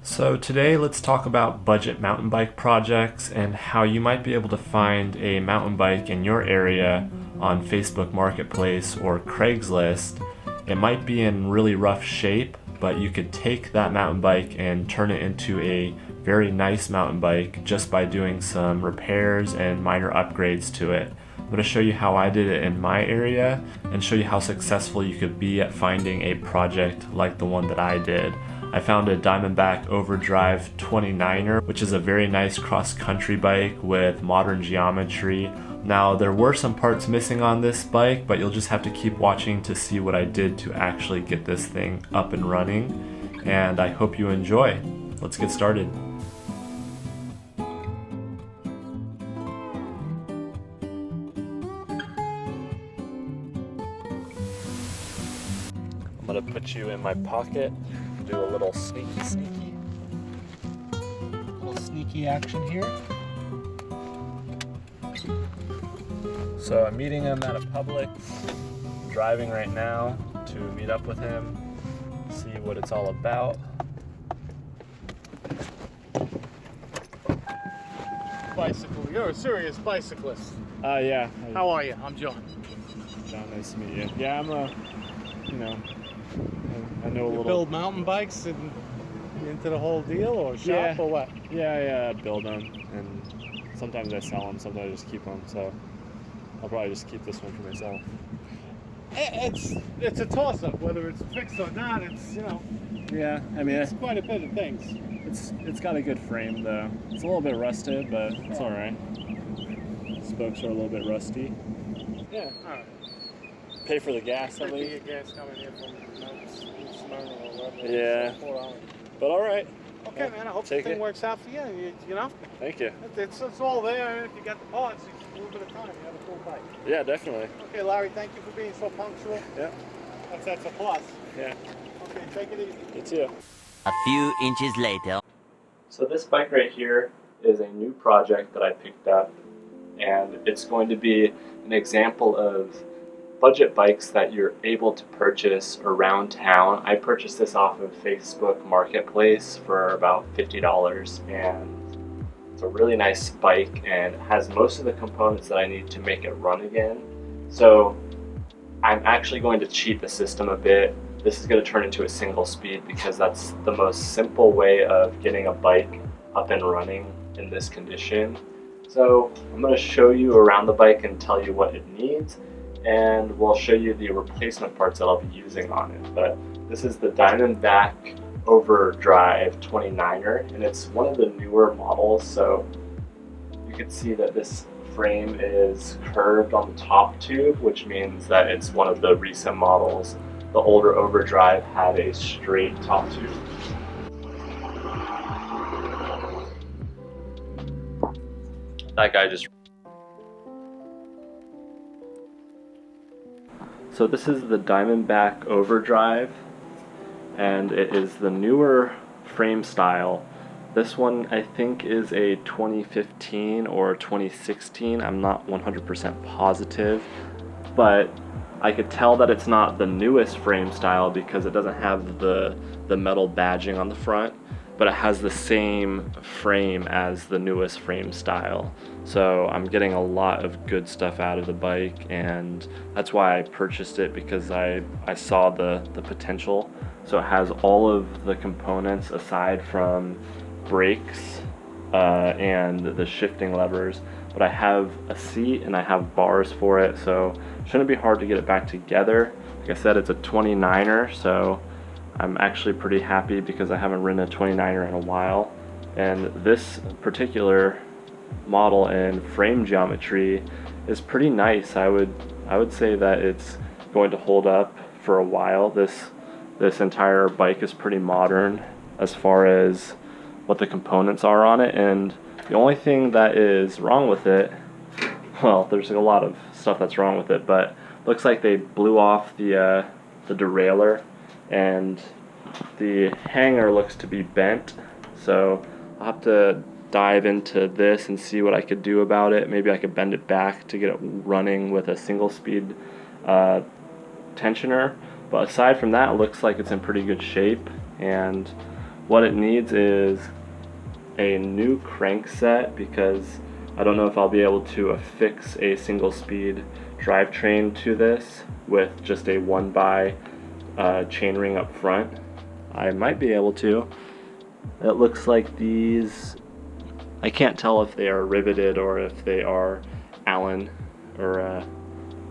So today let's talk about budget mountain bike projects and how you might be able to find a mountain bike in your area on Facebook Marketplace or Craigslist. It might be in really rough shape, but you could take that mountain bike and turn it into a very nice mountain bike just by doing some repairs and minor upgrades to it. I'm going to show you how I did it in my area and show you how successful you could be at finding a project like the one that I did. I found a Diamondback Overdrive 29er, which is a very nice cross-country bike with modern geometry. Now, there were some parts missing on this bike, but you'll just have to keep watching to see what I did to actually get this thing up and running. And I hope you enjoy. Let's get started. I'm gonna put you in my pocket. Do a little sneaky action here. So I'm meeting him at a Publix, driving right now to meet up with him, see what it's all about. Bicycle, you're a serious bicyclist. Yeah. How are you? I'm John. John, nice to meet you. Yeah, I'm I know a little. Build mountain bikes and into the whole deal, or shop, or what? Yeah, I build them, and sometimes I sell them, sometimes I just keep them. So I'll probably just keep this one for myself. It's a toss-up whether it's fixed or not. It's Yeah, I mean it's quite a bit of things. It's got a good frame though. It's a little bit rusted, but it's all right. Spokes are a little bit rusty. Yeah. All right. Pay for the gas at least. Your gas coming here from Smyrna or wherever. Yeah. But all right. Okay, Yeah, man. I hope the take thing it. works out for you. You know. Thank you. It's all there. If you got the parts, it's just a little bit of time. You have a full bike. Yeah, definitely. Okay, Larry. Thank you for being so punctual. Yeah. That's a plus. Yeah. Okay, take it easy. You too. A few inches later. So this bike right here is a new project that I picked up, and it's going to be an example of budget bikes that you're able to purchase around town. I purchased this off of Facebook Marketplace for about $50, and it's a really nice bike and has most of the components that I need to make it run again. So I'm actually going to cheat the system a bit. This is going to turn into a single speed because that's the most simple way of getting a bike up and running in this condition. So I'm going to show you around the bike and tell you what it needs, and we'll show you the replacement parts that I'll be using on it. But this is the Diamondback Overdrive 29er, and it's one of the newer models, so you can see that this frame is curved on the top tube, which means that it's one of the recent models. The older Overdrive had a straight top tube. That guy just... So this is the Diamondback Overdrive, and it is the newer frame style. This one I think is a 2015 or 2016, I'm not 100% positive, but I could tell that it's not the newest frame style because it doesn't have the metal badging on the front, but it has the same frame as the newest frame style. So I'm getting a lot of good stuff out of the bike, and that's why I purchased it, because I saw the potential. So it has all of the components aside from brakes and the shifting levers, but I have a seat and I have bars for it, so it shouldn't be hard to get it back together. Like I said, it's a 29er, so I'm actually pretty happy because I haven't ridden a 29er in a while. And this particular model and frame geometry is pretty nice. I would say that it's going to hold up for a while. This entire bike is pretty modern as far as what the components are on it, and the only thing that is wrong with it, well, there's a lot of stuff that's wrong with it, but looks like they blew off the derailleur, and the hanger looks to be bent. So I'll have to dive into this and see what I could do about it. Maybe I could bend it back to get it running with a single speed tensioner. But aside from that, it looks like it's in pretty good shape, and What it needs is a new crank set, because I don't know if I'll be able to affix a single speed drivetrain to this with just a 1x chainring up front. I might be able to. It looks like these, I can't tell if they are riveted or if they are Allen or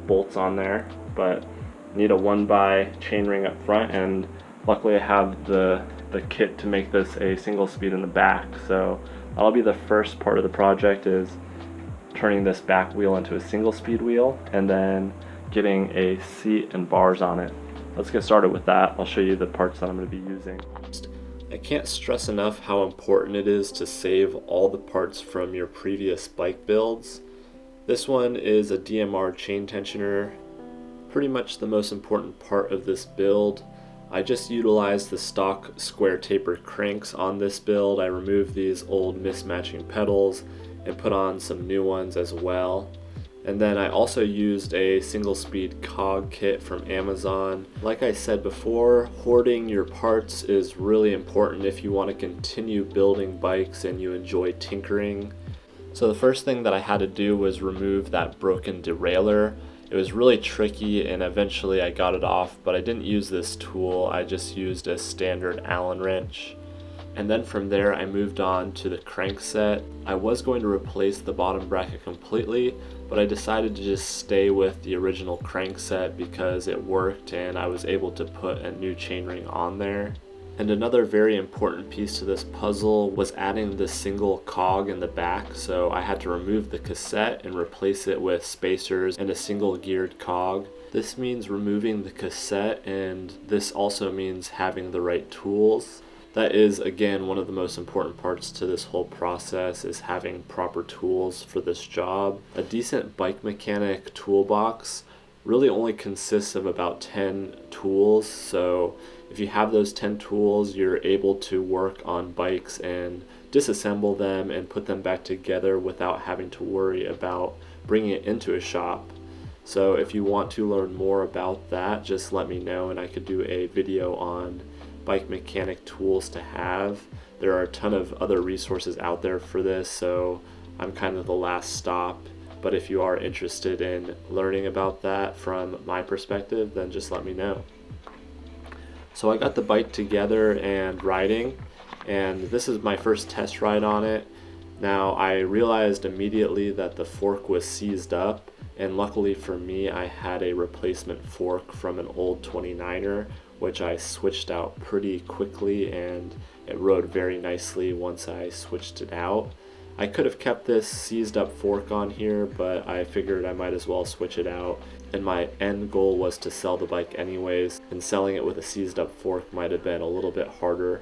bolts on there, but need a 1x chainring up front, and luckily I have the kit to make this a single speed in the back. So that'll be the first part of the project, is turning this back wheel into a single speed wheel and then getting a seat and bars on it. Let's get started with that. I'll show you the parts that I'm going to be using. I can't stress enough how important it is to save all the parts from your previous bike builds. This one is a DMR Chain Tensioner, pretty much the most important part of this build. I just utilized the stock square taper cranks on this build. I removed these old mismatching pedals and put on some new ones as well. And then I also used a single speed cog kit from Amazon. Like I said before, hoarding your parts is really important if you want to continue building bikes and you enjoy tinkering. So the first thing that I had to do was remove that broken derailleur. It was really tricky and eventually I got it off, but I didn't use this tool. I just used a standard Allen wrench. And then from there I moved on to the crankset. I was going to replace the bottom bracket completely, but I decided to just stay with the original crankset because it worked and I was able to put a new chainring on there. And another very important piece to this puzzle was adding the single cog in the back, so I had to remove the cassette and replace it with spacers and a single geared cog. This means removing the cassette, and this also means having the right tools. That is, again, one of the most important parts to this whole process, is having proper tools for this job. A decent bike mechanic toolbox really only consists of about 10 tools, so if you have those 10 tools, you're able to work on bikes and disassemble them and put them back together without having to worry about bringing it into a shop. So if you want to learn more about that, just let me know and I could do a video on bike mechanic tools to have. There are a ton of other resources out there for this, so I'm kind of the last stop. But if you are interested in learning about that from my perspective, then just let me know. So I got the bike together and riding, and this is my first test ride on it. Now I realized immediately that the fork was seized up, and luckily for me I had a replacement fork from an old 29er, which I switched out pretty quickly and it rode very nicely once I switched it out. I could have kept this seized up fork on here, but I figured I might as well switch it out. And my end goal was to sell the bike anyways, and selling it with a seized up fork might have been a little bit harder.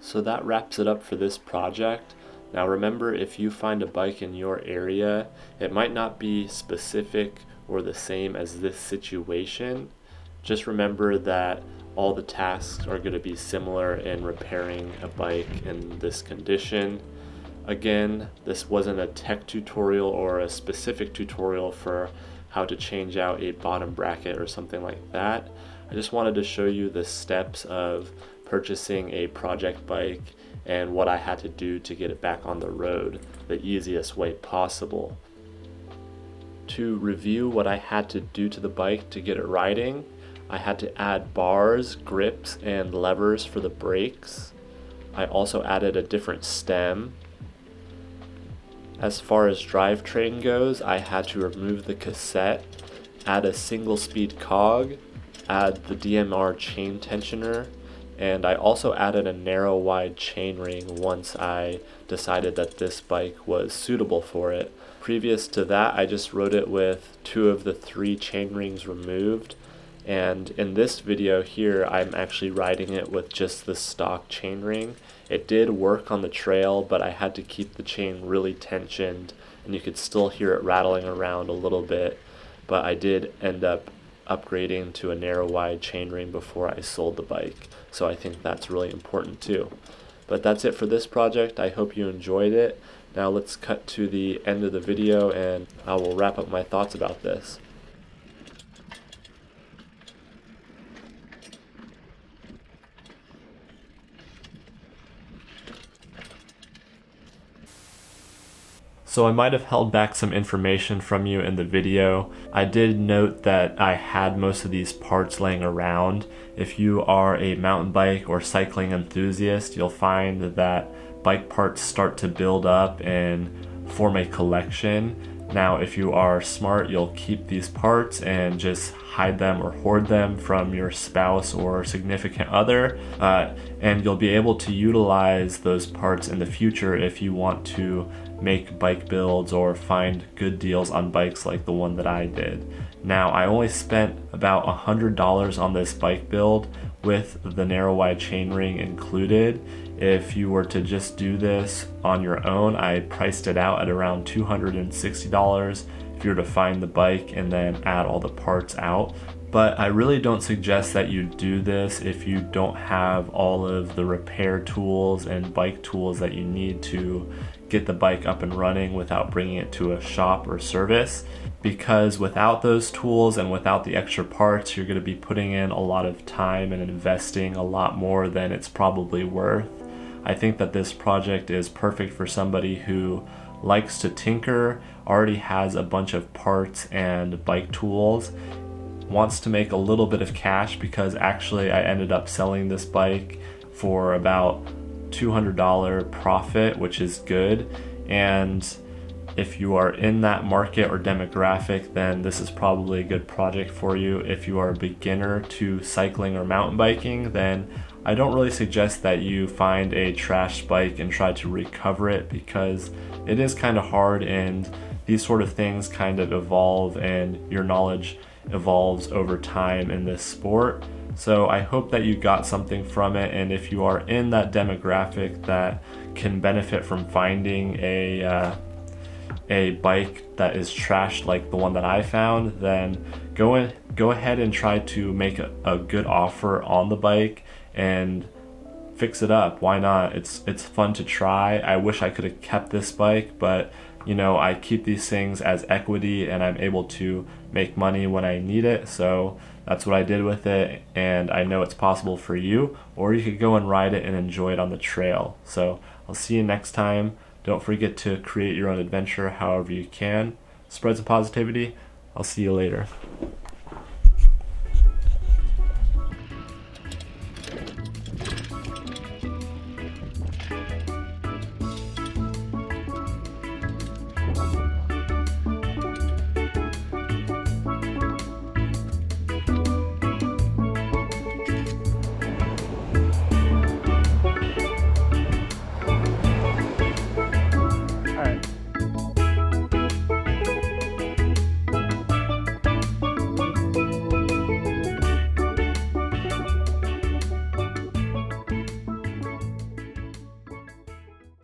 So that wraps it up for this project. Now remember, if you find a bike in your area, it might not be specific or the same as this situation. Just remember that all the tasks are going to be similar in repairing a bike in this condition. Again, this wasn't a tech tutorial or a specific tutorial for how to change out a bottom bracket or something like that. I just wanted to show you the steps of purchasing a project bike and what I had to do to get it back on the road the easiest way possible. To review what I had to do to the bike to get it riding, I had to add bars, grips, and levers for the brakes. I also added a different stem. As far as drivetrain goes, I had to remove the cassette, add a single speed cog, add the DMR Chain Tensioner, and I also added a narrow wide chainring once I decided that this bike was suitable for it. Previous to that, I just rode it with 2 of the 3 chainrings removed, and in this video here I'm actually riding it with just the stock chainring. It did work on the trail, but I had to keep the chain really tensioned and you could still hear it rattling around a little bit, but I did end up upgrading to a narrow wide chainring before I sold the bike, so I think that's really important too. But that's it for this project. I hope you enjoyed it. Now let's cut to the end of the video and I will wrap up my thoughts about this. So I might have held back some information from you in the video. I did note that I had most of these parts laying around. If you are a mountain bike or cycling enthusiast, you'll find that bike parts start to build up and form a collection. Now, if you are smart, you'll keep these parts and just hide them or hoard them from your spouse or significant other, and you'll be able to utilize those parts in the future if you want to make bike builds or find good deals on bikes like the one that I did. Now, I only spent about $100 on this bike build with the narrow wide chainring included. If you were to just do this on your own, I priced it out at around $260 if you were to find the bike and then add all the parts out. But I really don't suggest that you do this if you don't have all of the repair tools and bike tools that you need to get the bike up and running without bringing it to a shop or service. Because without those tools and without the extra parts, you're going to be putting in a lot of time and investing a lot more than it's probably worth. I think that this project is perfect for somebody who likes to tinker, already has a bunch of parts and bike tools, wants to make a little bit of cash, because actually I ended up selling this bike for about $200 profit, which is good. And if you are in that market or demographic, then this is probably a good project for you. If you are a beginner to cycling or mountain biking, then I don't really suggest that you find a trash bike and try to recover it, because it is kind of hard and these sort of things kind of evolve and your knowledge evolves over time in this sport. So I hope that you got something from it, and if you are in that demographic that can benefit from finding a bike that is trashed like the one that I found, then go ahead and try to make a good offer on the bike and fix it up. Why not? It's fun to try. I wish I could have kept this bike, but you know, I keep these things as equity and I'm able to make money when I need it. So that's what I did with it, and I know it's possible for you, or you could go and ride it and enjoy it on the trail. So I'll see you next time. Don't forget to create your own adventure however you can. Spread some positivity. I'll see you later.